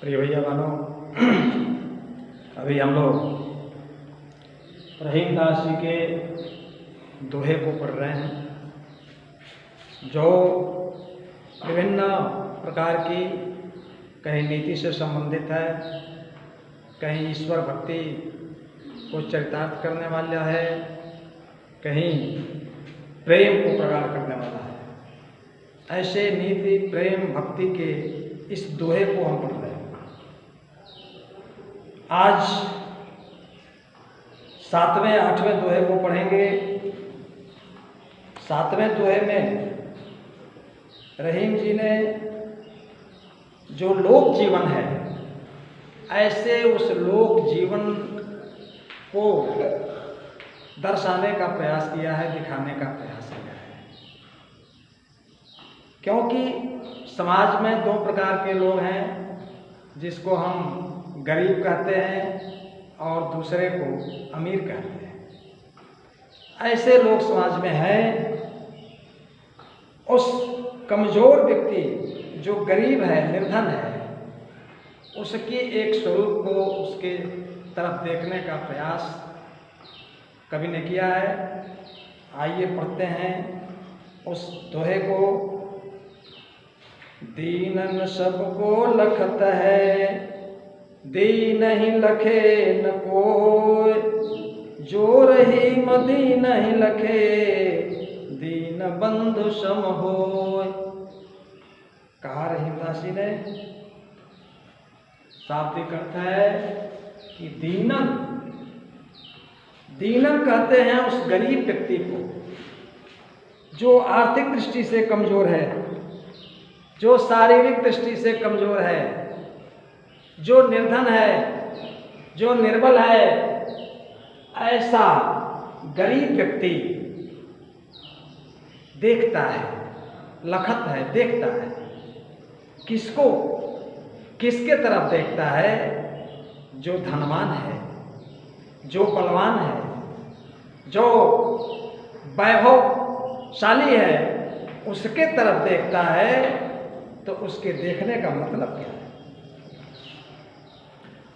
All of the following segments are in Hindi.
प्रिय भैया बहनों, अभी हम लोग रहीमदास जी के दोहे को पढ़ रहे हैं, जो विभिन्न प्रकार की कहीं नीति से संबंधित है, कहीं ईश्वर भक्ति को चरितार्थ करने वाला है, कहीं प्रेम को प्रगाढ़ करने वाला है। ऐसे नीति, प्रेम, भक्ति के इस दोहे को हम पढ़ रहे हैं। आज 7वें 8वें दोहे को पढ़ेंगे। 7वें दोहे में रहीम जी ने जो लोक जीवन है, ऐसे उस लोक जीवन को दर्शाने का प्रयास किया है, दिखाने का प्रयास किया है। क्योंकि समाज में दो प्रकार के लोग हैं, जिसको हम गरीब कहते हैं और दूसरे को अमीर कहते हैं। ऐसे लोग समाज में हैं। उस कमजोर व्यक्ति जो गरीब है, निर्धन है, उसकी एक स्वरूप को, उसके तरफ देखने का प्रयास कवि ने किया है। आइए पढ़ते हैं उस दोहे को। दीनन सबको लखत है, दीन ही लखे न कोय, जो रही मदीन ही लखे, दीन बंधु सम होय। कहा रहीमदास जी ने, शाब्दिक अर्थ है कि दीनन, दीनन कहते हैं उस गरीब व्यक्ति को जो आर्थिक दृष्टि से कमजोर है, जो शारीरिक दृष्टि से कमजोर है, जो निर्धन है, जो निर्बल है। ऐसा गरीब व्यक्ति देखता है, लखत है, देखता है। किसको? किसके तरफ देखता है? जो धनवान है, जो बलवान है, जो वैभवशाली है, उसके तरफ देखता है। तो उसके देखने का मतलब क्या है?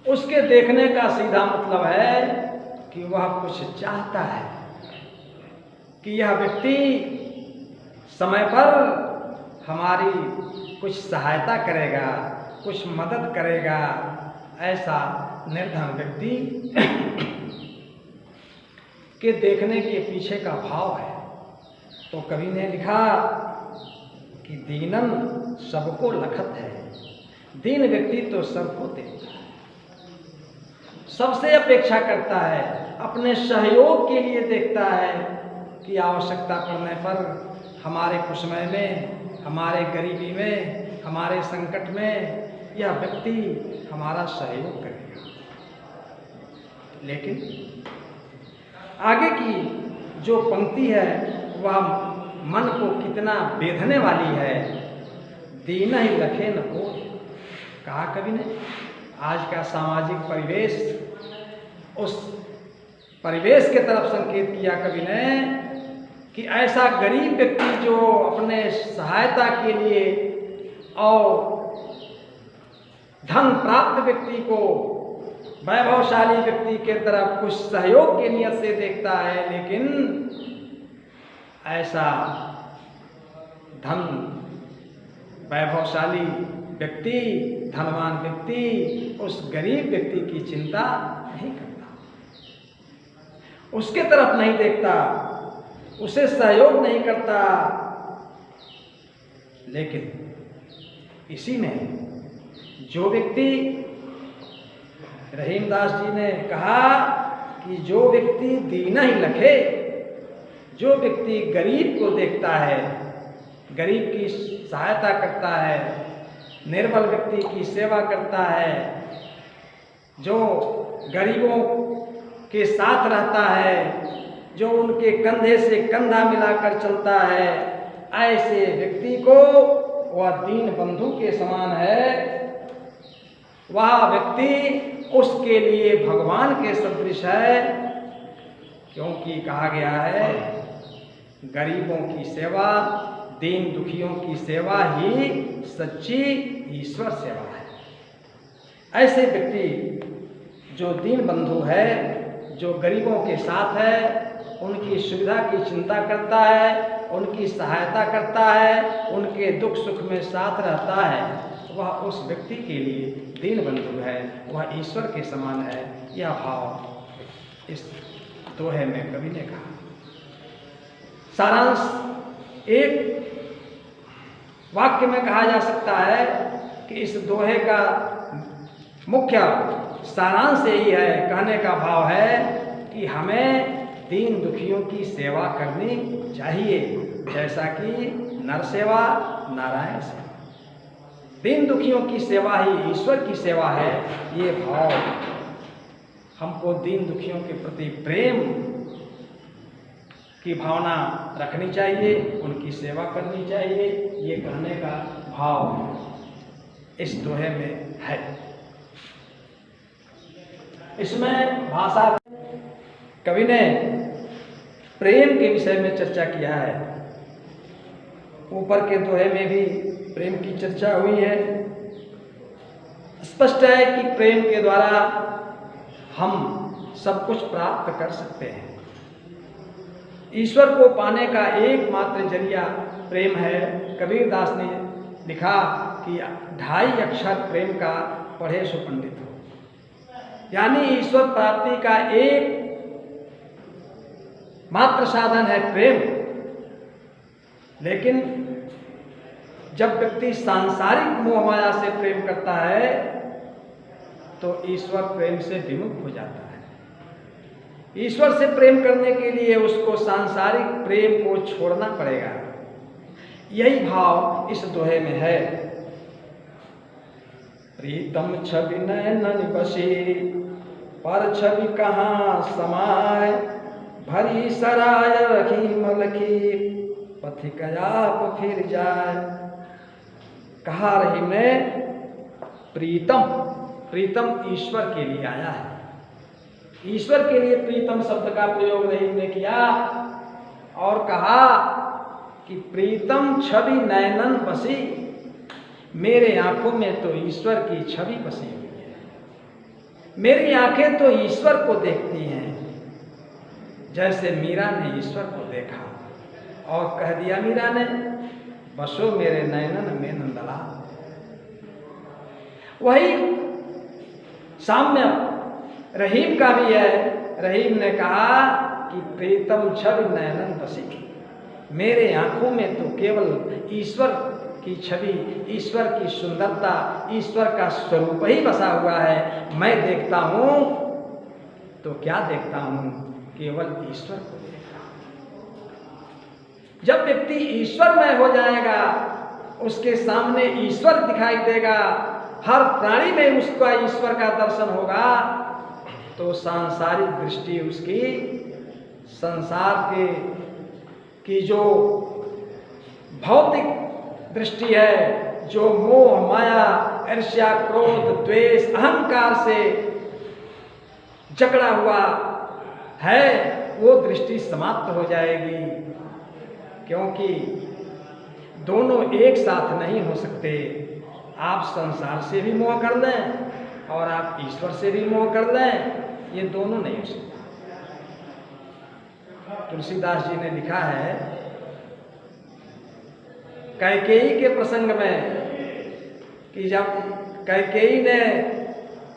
उसके देखने का सीधा मतलब है कि वह कुछ चाहता है, कि यह व्यक्ति समय पर हमारी कुछ सहायता करेगा, कुछ मदद करेगा। ऐसा निर्धन व्यक्ति के देखने के पीछे का भाव है। तो कवि ने लिखा कि दीनन सबको लखत है। दीन व्यक्ति तो सबको देखता है, सबसे अपेक्षा करता है, अपने सहयोग के लिए देखता है कि आवश्यकता पड़ने पर हमारे कुसमय में, हमारे गरीबी में, हमारे संकट में यह व्यक्ति हमारा सहयोग करेगा। लेकिन आगे की जो पंक्ति है वह मन को कितना बेधने वाली है। दीन ही लखे न को, कहा कवि ने। आज का सामाजिक परिवेश, उस परिवेश के तरफ संकेत किया कवि ने कि ऐसा गरीब व्यक्ति जो अपने सहायता के लिए और धन प्राप्त व्यक्ति को, वैभवशाली व्यक्ति के तरफ कुछ सहयोग के नियत से देखता है, लेकिन ऐसा धन, वैभवशाली व्यक्ति, धनवान व्यक्ति उस गरीब व्यक्ति की चिंता नहीं करता, उसके तरफ नहीं देखता, उसे सहयोग नहीं करता। लेकिन इसी में जो व्यक्ति, रहीमदास जी ने कहा कि जो व्यक्ति दीन ही लखे, जो व्यक्ति गरीब को देखता है, गरीब की सहायता करता है, निर्बल व्यक्ति की सेवा करता है, जो गरीबों के साथ रहता है, जो उनके कंधे से कंधा मिलाकर चलता है, ऐसे व्यक्ति को वह दीन बंधु के समान है। वह व्यक्ति उसके लिए भगवान के सदृश है, क्योंकि कहा गया है गरीबों की सेवा, दीन दुखियों की सेवा ही सच्ची ईश्वर सेवा है। ऐसे व्यक्ति जो दीन बंधु है, जो गरीबों के साथ है, उनकी सुविधा की चिंता करता है, उनकी सहायता करता है, उनके दुख सुख में साथ रहता है, वह उस व्यक्ति के लिए दीन बंधु है, वह ईश्वर के समान है। यह भाव इस दोहे में कवि ने कहा। सारांश एक वाक्य में कहा जा सकता है कि इस दोहे का मुख्य सारांश यही है, कहने का भाव है कि हमें दीन दुखियों की सेवा करनी चाहिए, जैसा कि नर सेवा नारायण सेवा। दीन दुखियों की सेवा ही ईश्वर की सेवा है। ये भाव हमको दीन दुखियों के प्रति प्रेम की भावना रखनी चाहिए, उनकी सेवा करनी चाहिए। ये कहने का भाव इस दोहे में है। इसमें भाषा कवि ने प्रेम के विषय में चर्चा किया है। ऊपर के दोहे में भी प्रेम की चर्चा हुई है। स्पष्ट है कि प्रेम के द्वारा हम सब कुछ प्राप्त कर सकते हैं। ईश्वर को पाने का एकमात्र जरिया प्रेम है। कबीरदास ने लिखा कि 2.5 अक्षर प्रेम का पढ़े सो पंडित हो, यानी ईश्वर प्राप्ति का एक मात्र साधन है प्रेम। लेकिन जब व्यक्ति सांसारिक मोह माया से प्रेम करता है तो ईश्वर प्रेम से विमुख हो जाता है। ईश्वर से प्रेम करने के लिए उसको सांसारिक प्रेम को छोड़ना पड़ेगा। यही भाव इस दोहे में है। प्रीतम छवि नयन बसी, पर छवि कहाँ समाय, भरी सराय रखी मलखी, पथिक आप फिर जाए। कहा रहीम ने प्रीतम, प्रीतम ईश्वर के लिए आया है। ईश्वर के लिए प्रीतम शब्द का प्रयोग रहीम ने किया और कहा कि प्रीतम छवि नयनन बसी, मेरे आंखों में तो ईश्वर की छवि बसी हुई है। मेरी आंखें तो ईश्वर को देखती हैं, जैसे मीरा ने ईश्वर को देखा और कह दिया मीरा ने, बसो मेरे नयनन में नंदला। वही साम्य रहीम का भी है। रहीम ने कहा कि प्रीतम छवि नयनन बसी, मेरे आंखों में तो केवल ईश्वर की छवि, ईश्वर की सुंदरता, ईश्वर का स्वरूप ही बसा हुआ है। मैं देखता हूं तो क्या देखता हूं, केवल ईश्वर को देखता हूं। जब व्यक्ति ईश्वरमय हो जाएगा, उसके सामने ईश्वर दिखाई देगा, हर प्राणी में उसका ईश्वर का दर्शन होगा, तो सांसारिक दृष्टि उसकी संसार की जो भौतिक दृष्टि है, जो मोह माया ईर्ष्या क्रोध द्वेष अहंकार से जकड़ा हुआ है, वो दृष्टि समाप्त हो जाएगी। क्योंकि दोनों एक साथ नहीं हो सकते। आप संसार से भी मोह कर लें और आप ईश्वर से भी मोह कर लें, ये दोनों नहीं हो सकते। तुलसीदास जी ने लिखा है कैकेयी के प्रसंग में कि जब कैकेयी ने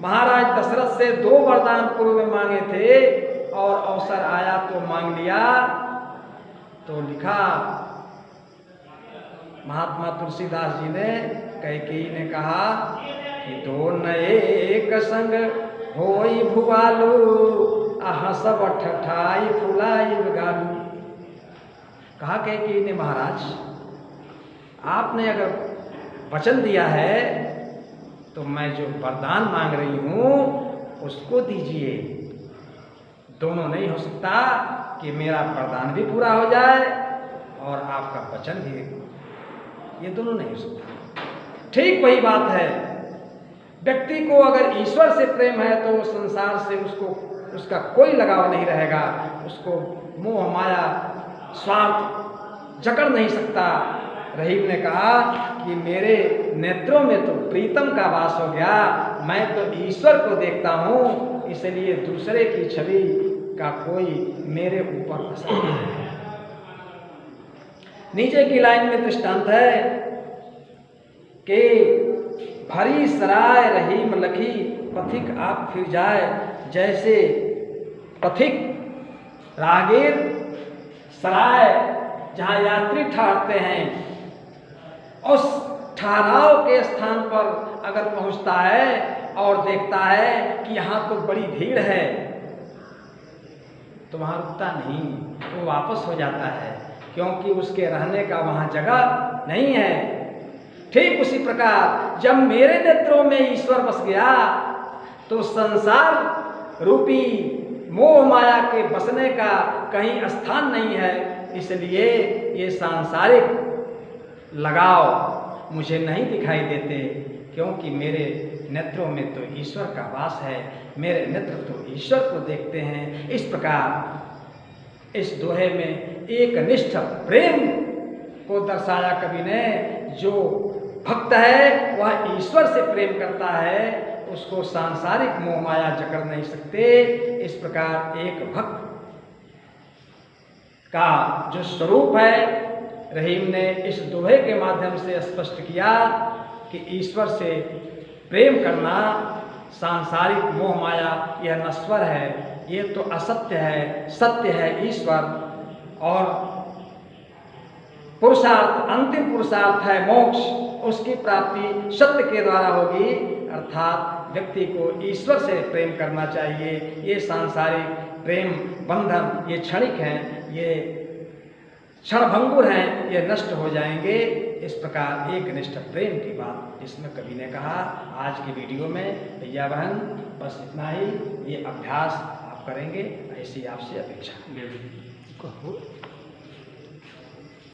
महाराज दशरथ से 2 वरदान पूर्व में मांगे थे और अवसर आया तो मांग लिया, तो लिखा महात्मा तुलसीदास जी ने, कैकेयी ने कहा कि 2 नए एक संग होई भुआलू, हसब ठठाई फुलाई गालू। कहा कैकेयी ने, महाराज आपने अगर वचन दिया है तो मैं जो वरदान मांग रही हूं उसको दीजिए। दोनों नहीं हो सकता कि मेरा वरदान भी पूरा हो जाए और आपका वचन भी, ये दोनों नहीं हो सकता। ठीक वही बात है, व्यक्ति को अगर ईश्वर से प्रेम है तो संसार से उसका कोई लगाव नहीं रहेगा। उसको मोह माया स्वार्थ जकड़ नहीं सकता। रहीम ने कहा कि मेरे नेत्रों में तो प्रीतम का वास हो गया, मैं तो ईश्वर को देखता हूँ, इसलिए दूसरे की छवि का कोई मेरे ऊपर असर नहीं है। नीचे की लाइन में दृष्टांत है कि भरी सराय रहीम लखी, पथिक आप फिर जाए। जैसे पथिक राहगीर सराय जहाँ यात्री ठहरते हैं, उस ठहराव के स्थान पर अगर पहुँचता है और देखता है कि यहाँ तो बड़ी भीड़ है, तो वहाँ रुकता नहीं, वो वापस हो जाता है, क्योंकि उसके रहने का वहाँ जगह नहीं है। ठीक उसी प्रकार जब मेरे नेत्रों में ईश्वर बस गया तो संसार रूपी मोह माया के बसने का कहीं स्थान नहीं है, इसलिए ये सांसारिक लगाव मुझे नहीं दिखाई देते, क्योंकि मेरे नेत्रों में तो ईश्वर का वास है, मेरे नेत्र तो ईश्वर को देखते हैं। इस प्रकार इस दोहे में एक निष्ठ प्रेम को दर्शाया कवि ने। जो भक्त है वह ईश्वर से प्रेम करता है, उसको सांसारिक मोह माया जकड़ नहीं सकते। इस प्रकार एक भक्त का जो स्वरूप है, रहीम ने इस दोहे के माध्यम से स्पष्ट किया कि ईश्वर से प्रेम करना सांसारिक मोह माया यह नश्वर है, ये तो असत्य है, सत्य है ईश्वर। और पुरुषार्थ, अंतिम पुरुषार्थ है मोक्ष, उसकी प्राप्ति सत्य के द्वारा होगी, अर्थात व्यक्ति को ईश्वर से प्रेम करना चाहिए। ये सांसारिक प्रेम बंधन ये क्षणिक हैं, ये क्षणभंगुर हैं, ये नष्ट हो जाएंगे। इस प्रकार एक निष्ठ प्रेम की बात इसमें कवि ने कहा। आज की वीडियो में भैया बहन बस इतना ही, ये अभ्यास आप करेंगे, ऐसी आपसे अपेक्षा।